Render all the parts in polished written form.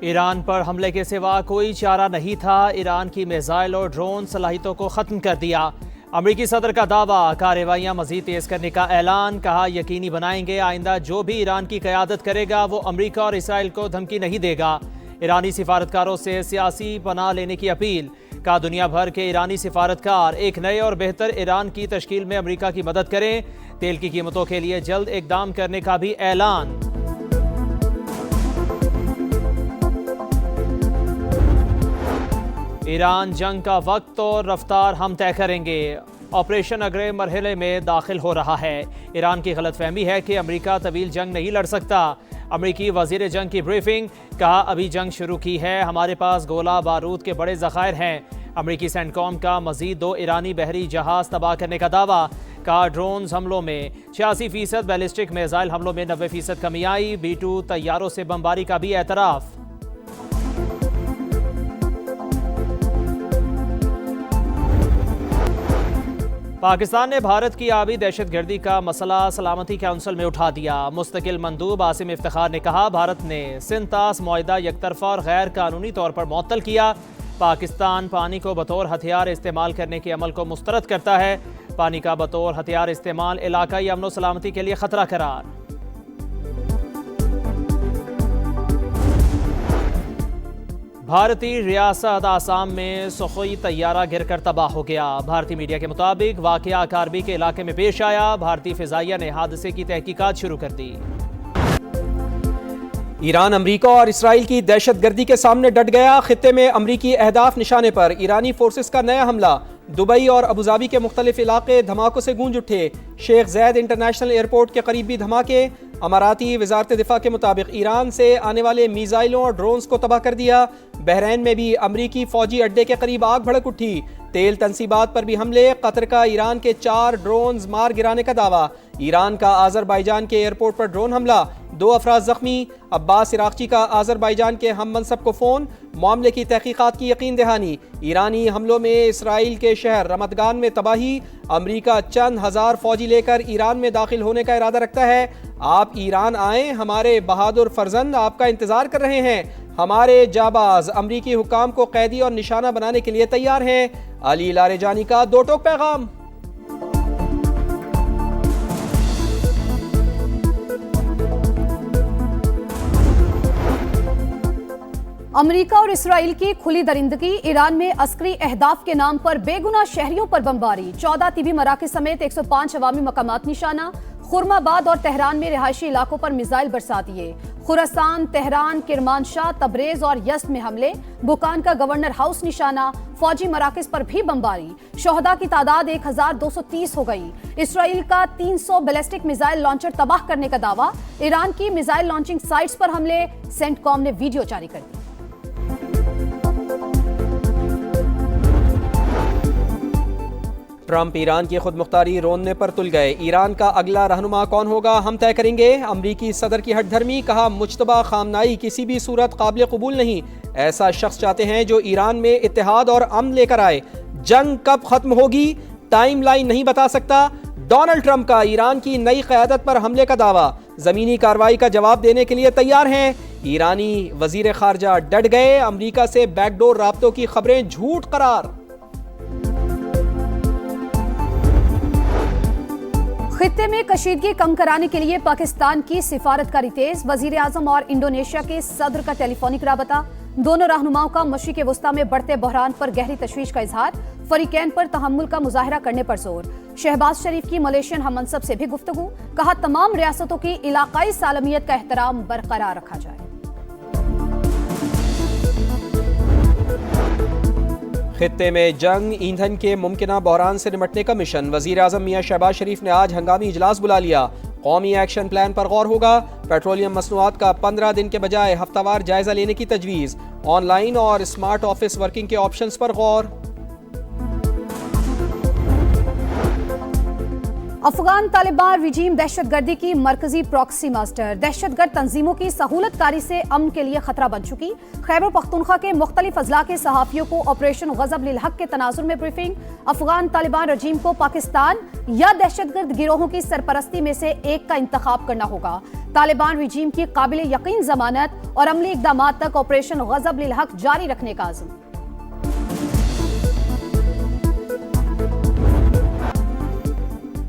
Iran पर हमले के सिवा कोई चारा नहीं था। ईरान की मिसाइल और ड्रोन सलाहियतों को ख़त्म कर दिया। अमरीकी सदर का दावा, कार्रवाइयाँ मज़ीद तेज़ करने का ऐलान। कहा, यकीनी बनाएंगे आइंदा जो भी ईरान की क़यादत करेगा वो अमरीका और इसराइल को धमकी नहीं देगा। ईरानी सिफारतकारों से सियासी पनाह लेने की अपील। कहा, दुनिया भर के ईरानी सिफारतकार एक नए और बेहतर ईरान की तश्कील में अमरीका की मदद करें। तेल की कीमतों के लिए जल्द इक़दाम करने का भी ऐलान। ईरान जंग का वक्त और रफ्तार हम तय करेंगे। ऑपरेशन अगले मरहले में दाखिल हो रहा है। ईरान की गलतफहमी है कि अमेरिका तवील जंग नहीं लड़ सकता। अमेरिकी वजीर जंग की ब्रीफिंग। कहा, अभी जंग शुरू की है, हमारे पास गोला बारूद के बड़े ज़खायर हैं। अमेरिकी सेंटकॉम का मजीद 2 ईरानी बहरी जहाज तबाह करने का दावा। कहा, ड्रोन हमलों में 86%, बैलिस्टिक मिसाइल हमलों में 90% कमी आई। B-2 तैयारों से बमबारी का भी एतराफ़। पाकिस्तान ने भारत की आबी दहशतगर्दी का मसला सलामती काउंसिल में उठा दिया। मुस्तकिल मंदूब आसिम इफ्तिखार ने कहा, भारत ने सिंतास मुआहिदा यकतरफा और गैर कानूनी तौर पर मुअत्तल किया। पाकिस्तान पानी को बतौर हथियार इस्तेमाल करने के अमल को मुस्तरद करता है। पानी का बतौर हथियार इस्तेमाल इलाकाई अमन व सलामती के लिए खतरा करार। भारतीय रियासत आसाम में सुखोई तैयारा गिरकर तबाह हो गया। भारतीय मीडिया के मुताबिक वाक़या कारबी के इलाके में पेश आया। भारतीय फिजाइया ने हादसे की तहकीकात शुरू कर दी। ईरान अमरीका और इसराइल की दहशतगर्दी के सामने डट गया। खित्ते में अमरीकी अहदाफ निशाने पर ईरानी फोर्सेस का नया हमला। दुबई और अबूधाबी के मुख्तलिफ इलाके धमाकों से गूंज उठे। शेख ज़ैद इंटरनेशनल एयरपोर्ट के करीब भी धमाके। अमाराती वजारत दिफा के मुताबिक ईरान से आने वाले मीज़ाइलों और ड्रोन्स को तबाह कर दिया। बहरीन में भी अमरीकी फौजी अड्डे के करीब आग भड़क उठी। तेल तनसीबात पर भी हमले। कतर का ईरान के 4 ड्रोन्स मार गिराने का दावा। ईरान का आज़रबाईजान के एयरपोर्ट पर ड्रोन हमला, 2 अफराद जख्मी। अब्बास इराक़ची का आज़रबाईजान के हम मनसब को फ़ोन। मामले की तहकीकात की यकीन दहानी। ईरानी हमलों में इसराइल के शहर रमतगान में तबाही। अमरीका चंद हज़ार फौजी लेकर ईरान में दाखिल होने का इरादा रखता है। आप ईरान आएँ, हमारे बहादुर फर्जंद आपका इंतज़ार कर रहे हैं। हमारे जाबाज अमरीकी हुक्काम को कैदी और निशाना बनाने के लिए तैयार हैं। अली लारेजानी का 2 टोक पैगाम। अमेरिका और इसराइल की खुली दरिंदगी। ईरान में अस्करी अहदाफ के नाम पर बेगुनाह शहरियों पर बमबारी। 14 तिबी मराकज़ समेत 105 अवामी मकामात निशाना। खुरमाबाद और तेहरान में रिहायशी इलाकों पर मिसाइल बरसा दिए। खुरासान, तेहरान, किरमानशाह, तबरेज और यज़्द में हमले। बुकान का गवर्नर हाउस निशाना। फौजी मराकज़ पर भी बमबारी। शोहदा की तादाद 1230 हो गई। इसराइल का 300 बैलिस्टिक मिसाइल लॉन्चर तबाह करने का दावा। ईरान की मिसाइल लॉन्चिंग साइट्स पर हमले। सेंटकॉम ने वीडियो जारी कर दी। ट्रंप ईरान की खुद मुख्तारी रोनने पर तुल गए। ईरान का अगला रहनुमा कौन होगा, हम तय करेंगे। अमरीकी सदर की हटधर्मी। कहा, मुज्तबा खामनाई किसी भी सूरत काबिल कबूल नहीं। ऐसा शख्स चाहते हैं जो ईरान में इत्तेहाद और अमन लेकर आए। जंग कब खत्म होगी, टाइम लाइन नहीं बता सकता। डोनाल्ड ट्रंप का ईरान की नई क़यादत पर हमले का दावा। जमीनी कार्रवाई का जवाब देने के लिए तैयार हैं। ईरानी वजीर खारजा डट गए। अमरीका से बैकडोर राब्तों की खबरें झूठ करार। खित्ते में कशीदगी कम कराने के लिए पाकिस्तान की सिफारतकारी तेज। वजीर आजम और इंडोनेशिया के सदर का टेलीफोनिक राबता। दोनों रहनुमाओं का मशरिक़ वस्ता में बढ़ते बहरान पर गहरी तशवीश का इजहार। फरीकैन पर तहम्मुल का मुजाहरा करने पर जोर। शहबाज शरीफ की मलेशियन हम मनसब से भी गुफ्तगू। कहा, तमाम रियासतों की इलाकाई सालमियत का एहतराम बरकरार रखा जाए। खित्ते में जंग, ईंधन के मुमकिना बहरान से निमटने का मिशन। वजीर आजम मियां शहबाज शरीफ ने आज हंगामी इजलास बुला लिया। कौमी एक्शन प्लान पर गौर होगा। पेट्रोलियम मसनूआत का 15 दिन के बजाय हफ्तावार जायजा लेने की तजवीज़। ऑनलाइन और स्मार्ट ऑफिस वर्किंग के ऑप्शंस पर गौर। अफगान तालिबान रिजीम दहशतगर्दी की मरकजी प्रॉक्सी मास्टर, दहशतगर्द तंजीमों की सहूलतकारी से अमन के लिए खतरा बन चुकी। खैबर पख्तूनख्वा के मुख्तलिफ अजला के सहाफियों को ऑपरेशन गजब लिल हक के तनाजुर में ब्रीफिंग। अफगान तालिबान रजीम को पाकिस्तान या दहशतगर्द गिरोहों की सरपरस्ती में से एक का इंतखाब करना होगा। तालिबान रजीम की काबिल यकीन जमानत और अमली इकदाम तक ऑपरेशन गजब लिल हक जारी रखने का अज़्म।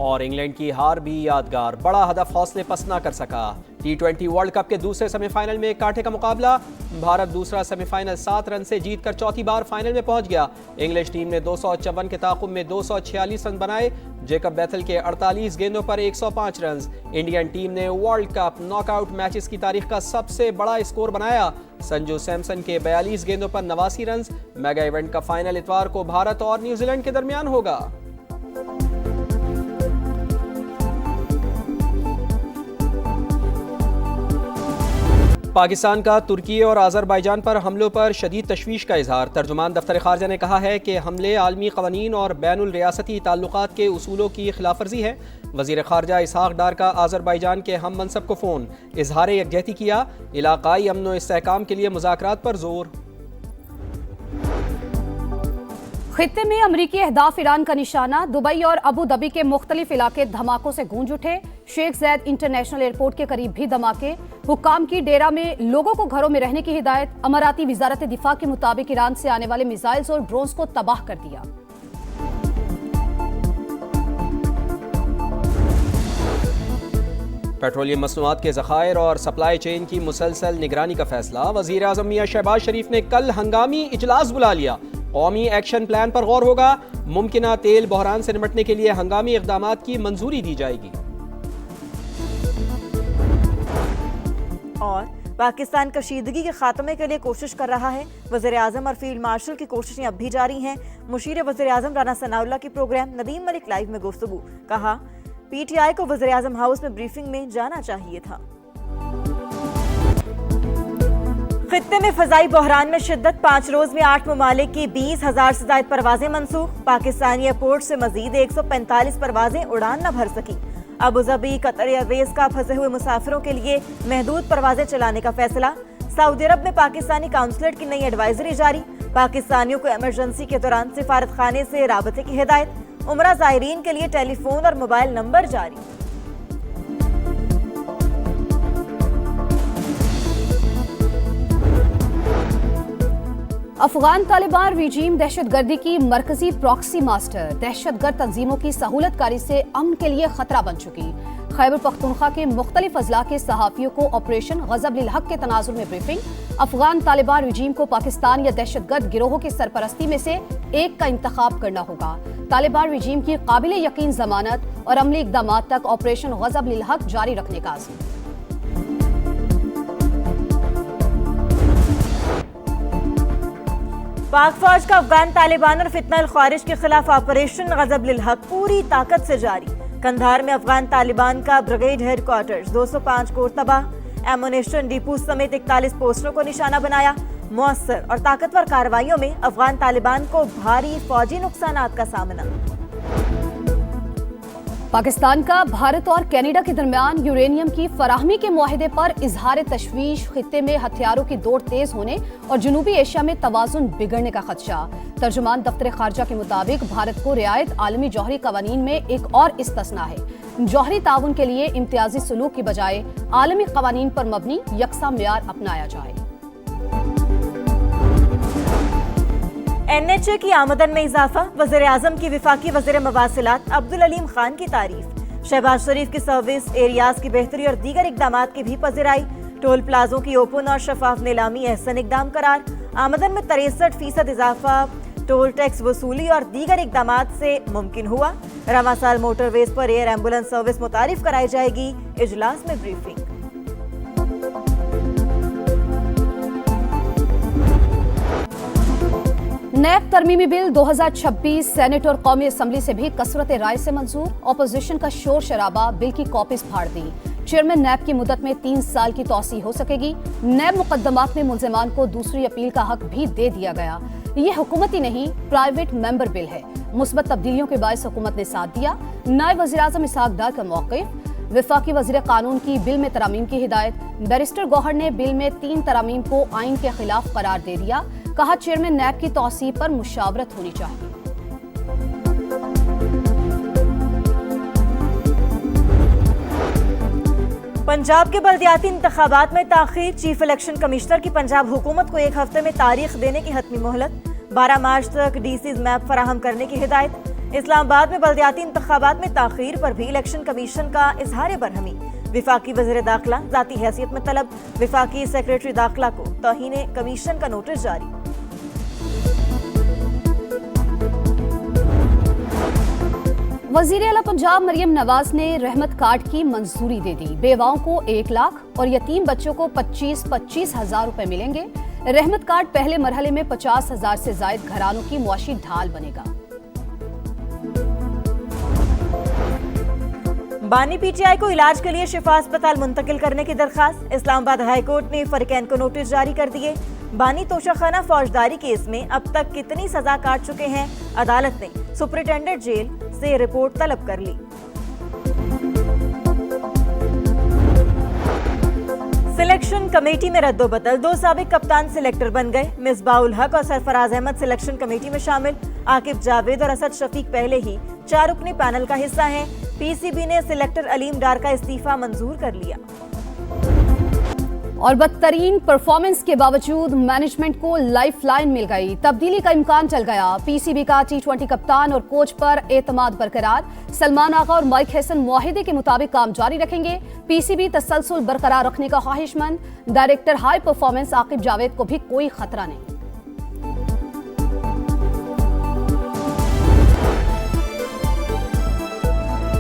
और इंग्लैंड की हार भी यादगार, बड़ा हदफ हौसले पस्त न कर सका। T20 वर्ल्ड कप के दूसरे सेमीफाइनल में कांटे का मुकाबला। भारत दूसरा सेमीफाइनल 7 रन से जीतकर चौथी बार फाइनल में पहुंच गया। इंग्लिश टीम ने 254 के ताकुब में 246 रन बनाए। जेकब बैथल के 48 गेंदों पर 105 रन। इंडियन टीम ने वर्ल्ड कप नॉकआउट मैचेस की तारीख का सबसे बड़ा स्कोर बनाया। संजू सैमसन के 42 गेंदों पर 89 रन। मेगा इवेंट का फाइनल इतवार को भारत और न्यूजीलैंड के दरमियान होगा। पाकिस्तान का तुर्की और आज़रबाईजान पर हमलों पर शदीद तशवीश का इजहार। तर्जुमान दफ्तर खारजा ने कहा है कि हमले आलमी क़वानीन और बैनुल रियासती ताल्लुकात के उसूलों की खिलाफवर्जी है। वज़ीर ख़ारजा इसहाक डार का आज़रबाईजान के हम मनसब को फ़ोन, इजहार यकजहती किया। इलाक़ाई अमन व इस्तेहकाम के लिए मुज़ाकरात पर जोर। खित्ते में अमरीकी अहदाफ ईरान का निशाना। दुबई और अबू धाबी के मुख्तलिफ इलाके धमाकों से गूंज उठे। शेख ज़ैद इंटरनेशनल एयरपोर्ट के करीब भी धमाके। हुक्काम की डेरा में लोगों को घरों में रहने की हिदायत। अमाराती वजारत दिफा के मुताबिक ईरान से आने वाले मिसाइल्स और ड्रोन्स को तबाह कर दिया। पेट्रोलियम मसनूआत के ज़खायर और सप्लाई चेन की मुसलसल निगरानी का फैसला। वज़ीर आज़म मियां शहबाज शरीफ ने कल हंगामी इजलास बुला लिया। कौमी एक्शन प्लान पर गौर होगा। मुमकिना तेल बहरान से निपटने के लिए हंगामी इक़दामात की मंजूरी दी जाएगी। और पाकिस्तान कशीदगी के खात्मे के लिए कोशिश कर रहा है। वज़ीर आज़म और फील्ड मार्शल की कोशिशें अब भी जारी हैं। मुशीर वज़ीर आज़म राना सनाउल्लाह की प्रोग्राम नदीम मलिक लाइव में गुफ्तगू। कहा, PTI को वज़ीर आज़म हाउस में ब्रीफिंग में जाना चाहिए था। खित्ते में फ़ज़ाई बहरान में शिद्दत। 5 रोज में 8 ममालिक की 20,000 से ज़ायद परवाजें मनसूख। पाकिस्तानी एयरपोर्ट से मजीद 145 परवाजें उड़ान न भर सकी। अबू धाबी कतर एयरवेज का फंसे हुए मुसाफिरों के लिए महदूद परवाजें चलाने का फैसला। सऊदी अरब में पाकिस्तानी काउंसलेट की नई एडवाइजरी जारी। पाकिस्तानियों को इमरजेंसी के दौरान सिफारत खाने से राबते की हिदायत। उमरा ज़ायरीन के लिए टेलीफोन और मोबाइल नंबर जारी। अफगान तालिबान रिजीम दहशतगर्दी की मरकजी प्रॉक्सी मास्टर, दहशतगर्द तंजीमों की सहूलतकारी से अमन के लिए खतरा बन चुकी। खैबर पख्तूनख्वा के मुख्तलिफ अजला के सहाफियों को ऑपरेशन गजब लिल हक के तनाजुर में ब्रीफिंग। अफगान तालिबान रिजीम को पाकिस्तान या दहशतगर्द गिरोहों की सरपरस्ती में से एक का इंतखाब करना होगा। तालिबान रिजीम की काबिल यकीन जमानत और अमली इकदाम तक ऑपरेशन गजब लिल हक जारी रखने का अज़्म। पाक फौज का अफगान तालिबान और फितना ख्वारिज के खिलाफ ऑपरेशन गजब लिल हक पूरी ताकत से जारी। कंधार में अफगान तालिबान का ब्रिगेड हेडक्वार्टर्स 205 कोर तबाह। एमुनेशन डिपो समेत 41 पोस्टरों को निशाना बनाया। मुअस्सर और ताकतवर कार्रवाइयों में अफगान तालिबान को भारी फौजी नुकसानात का सामना। पाकिस्तान का भारत और कनाडा के दरमियान यूरेनियम की फराहमी के मुआहदे पर इजहार तशवीश। खित्ते में हथियारों की दौड़ तेज होने और जनूबी एशिया में तवाजुन बिगड़ने का खदशा। तर्जुमान दफ्तर खारजा के मुताबिक भारत को रियायत आलमी जौहरी कवानीन में एक और इस्तिस्ना है। जौहरी ताउन के लिए इम्तियाजी सलूक की बजाय आलमी कवानीन पर मबनी यकसा मेयार अपनाया जाए। NHA की आमदन में इजाफा। वज़ीर आज़म की विफाकी वज़ीर मवासिलात अब्दुल अलीम खान की तारीफ। शहबाज शरीफ की सर्विस एरियाज की बेहतरी और दीगर इकदामात की भी पज़िराई। टोल प्लाजों की ओपन और शफाफ नीलामी एहसन इकदाम करार। आमदन में 63% इजाफा टोल टैक्स वसूली और दीगर इकदामात से मुमकिन हुआ। रवा साल मोटरवेज पर एयर एम्बुलेंस सर्विस मुतारिफ कराई जाएगी। इजलास में ब्रीफिंग। नैब तरमीमी बिल 2026 सेनेट और कौमी असम्बली से भी कसरत राय से मंजूर। ऑपोजिशन का शोर शराबा, बिल की कॉपीज फाड़ दी। चेयरमैन नैब की मुद्दत में 3 साल की तौसी हो सकेगी। नैब मुकदमात में मुल्जिमान को दूसरी अपील का हक भी दे दिया गया। ये हुकूमती नहीं प्राइवेट मेंबर बिल है। मुस्बत तब्दीलियों के बायस हुकूमत ने साथ दिया। नायब वज़ीर-ए-आज़म इसहाक डार का मौक़िफ़। वफाकी वज़ीर कानून की बिल में तरामीम की हिदायत। बैरिस्टर गौहर ने बिल में 3 तरामीम को आइन के खिलाफ करार दे दिया। कहा चेयरमैन नैब की तौसीब पर मुशावरत होनी चाहिए। पंजाब के बल्दियाती इंतखाबात में ताख़ीर। चीफ इलेक्शन कमिश्नर की पंजाब हुकूमत को 1 हफ्ते में तारीख देने की हतमी मोहलत। 12 मार्च तक डीसीज मैप फराहम करने की हिदायत। इस्लामाबाद में बल्दियाती इंतखाबात में ताख़ीर पर भी इलेक्शन कमीशन का इजहार बरहमी। विफाकी वज़ीर दाखिला ज़ाती हैसियत में तलब। विफाकी सेक्रेटरी दाखिला को तौहीन कमीशन का नोटिस जारी। वज़ीर आला पंजाब मरियम नवाज ने रहमत कार्ड की मंजूरी दे दी। बेवाओं को 1 लाख और यतीम बच्चों को 25-25 हजार रुपए मिलेंगे। रहमत कार्ड पहले मरहले में 50,000 से जायद घरानों की मुआशी ढाल बनेगा। बानी पीटीआई को इलाज के लिए शिफा अस्पताल मुंतकिल करने की दरखास्त। इस्लामाबाद हाई कोर्ट ने फरीकैन को नोटिस जारी कर दिए। बानी तोशाखाना फौजदारी केस में अब तक कितनी सजा काट चुके हैं, अदालत ने सुपरिटेंडेंट जेल से रिपोर्ट तलब कर ली। सिलेक्शन कमेटी में रद्दोबदल। 2 साबिक कप्तान सिलेक्टर बन गए। मिसबाउल हक और सरफराज अहमद सिलेक्शन कमेटी में शामिल। आकिब जावेद और असद शफीक पहले ही 4 रुकनी पैनल का हिस्सा हैं। पीसीबी ने सिलेक्टर अलीम डार का इस्तीफा मंजूर कर लिया। और बदतरीन परफॉर्मेंस के बावजूद मैनेजमेंट को लाइफलाइन मिल गई। तब्दीली का इम्कान चल गया। पीसीबी का T20 कप्तान और कोच पर एतमाद बरकरार। सलमान आगा और माइक हैसन मुआहिदे के मुताबिक काम जारी रखेंगे। पीसीबी तसलसल बरकरार रखने का ख्वाहिशमंद। Director high performance Aqib Javed को भी कोई खतरा नहीं।